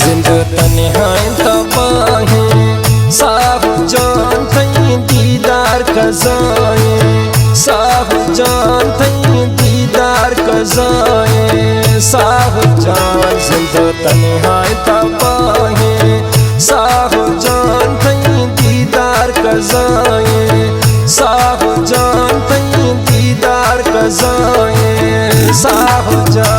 जिंद तन्हाई तबाही साहु जान थई दीदार कज़ाए साहु जान थई दीदार कज़ाए साहु जान जिंद तन्हाई तबाही साहु जान थई दीदार कज़ाए साहु जान थई दीदार कज़ाए साहु जान।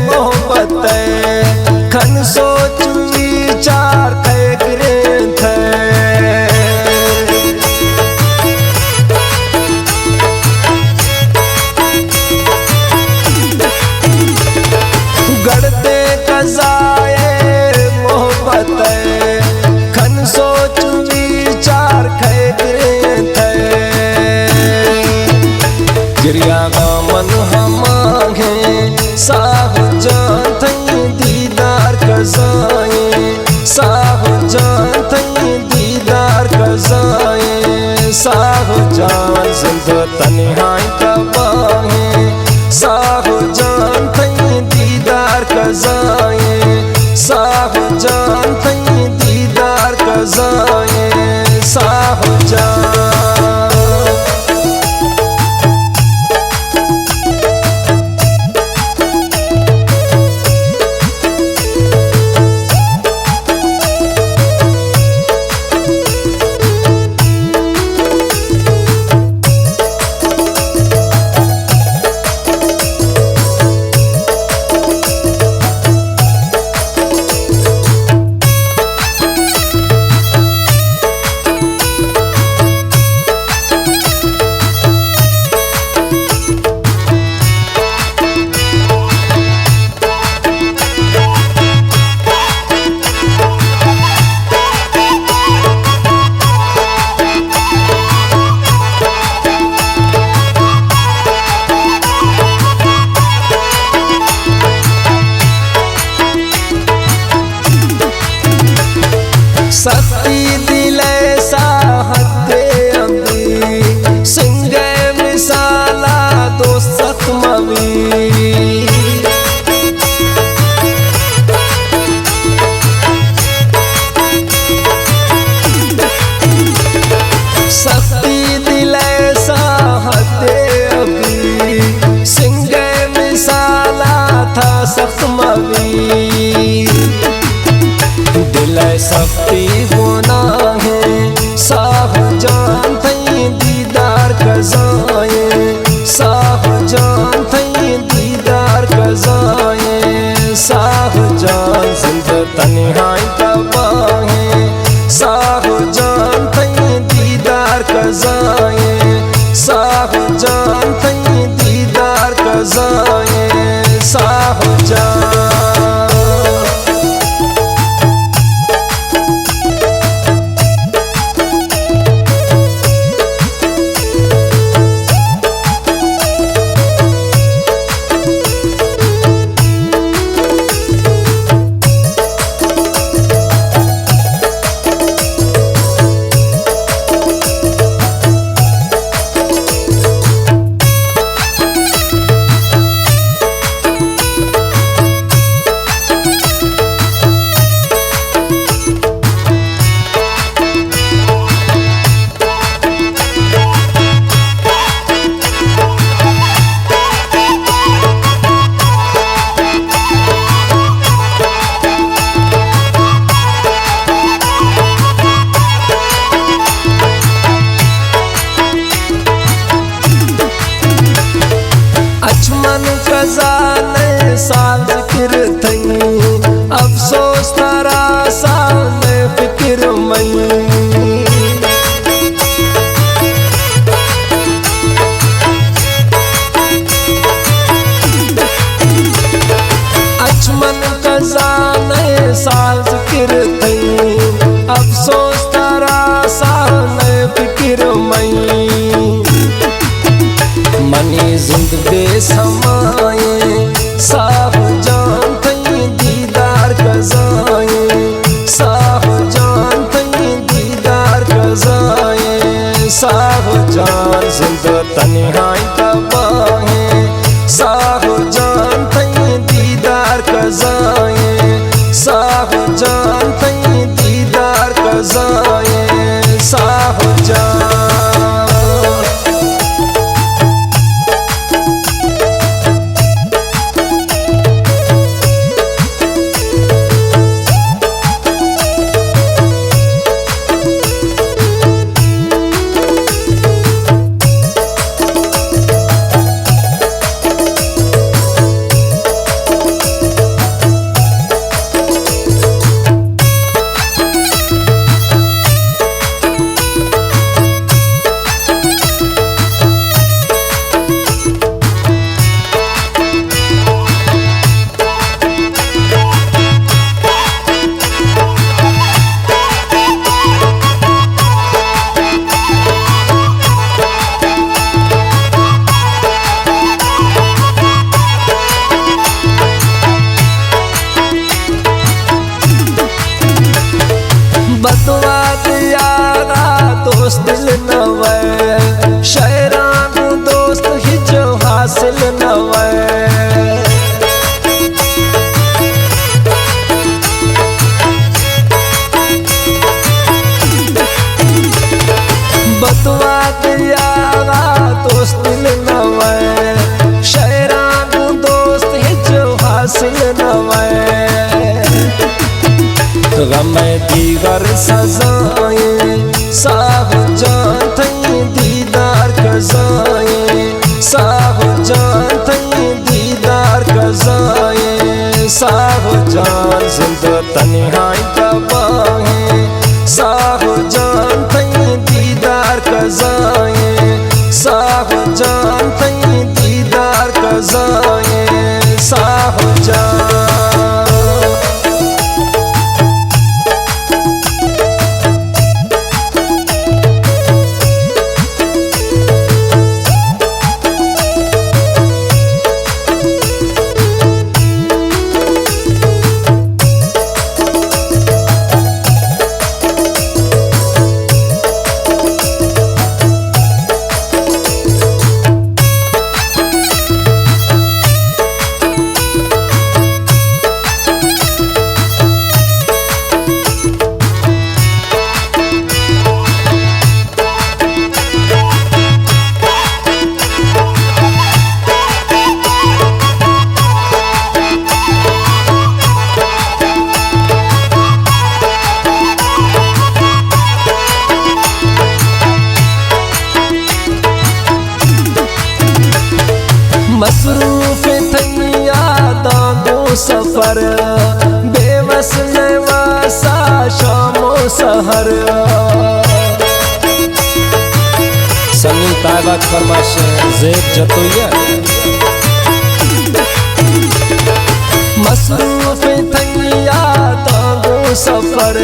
मोहब्बत खन सोच विचार ग्रंथ गढ़ते कज़ाए मोहब्बत खन सोच विचार ग्रंथ गिरिया मन हमांगे साहु जान थई दीदार कज़ाए साहु जान थई दीदार कज़ाए साहु जान जिंद तन्हाई तबाही साहु जान थई दीदार कज़ाए साहु जान थई दीदार कज़ाए साहु जान। शक्ति दिले साहते अम्बी सिंगे मिसाला दोस्त मवी शक्ति दिले साहते अम्बी सिंगे मिसाला था सख्त मवी दिले शक्ति होना है साहु जान थई दीदार कज़ाए साहु जान थई दीदार कज़ाए साहु जान जिंद तन्हाई तबाही साहु जान थई दीदार कज़ाए साहु जान थई दीदार कज़ाए साहु जान। साल जिक्र थई अफसोस तारा साल फिक्र मई मनी जिंद बेसमाए साफ जान थई दीदार कजाए साफ जान थई दीदार कजाए साफ जान जिंद तन्हाई तबाहे साफ जान थई दीदार कजाए साफ जान थई दीदार कजाए साफ जान बदवाद यारा दोस्त दिल नवे शहरान दोस्त ही जो हासिल नवे बदवाद यारा दोस्त दिल नवे शहरान दोस्त ही जो हासिल नवे गम दीगर सजाए साफ जान थई दीदार कजाए साफ जान थई दीदार कजाए साफ जान जिंद तन्हाई तबाहे साफ जान थई दीदार कजाए साफ जान थई दीदार कजाए साफ जान मसरूफ थई यादां सफर बेवस नवासा शामो सहर सनी ताबत फरमाश ज़ेब जतोया मसरूफ थई यादां सफर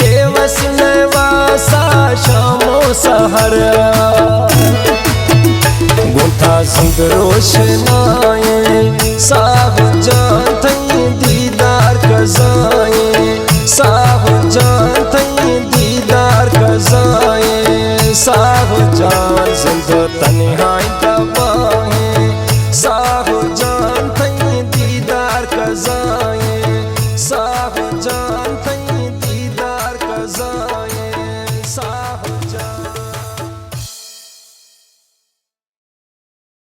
बेवस नवासा शामो सहर गुंथा जिंद रोशनाए साफ जान थई दीदार कजाए साफ जान थई दीदार कजाए साफ जान जिंद तन्हाई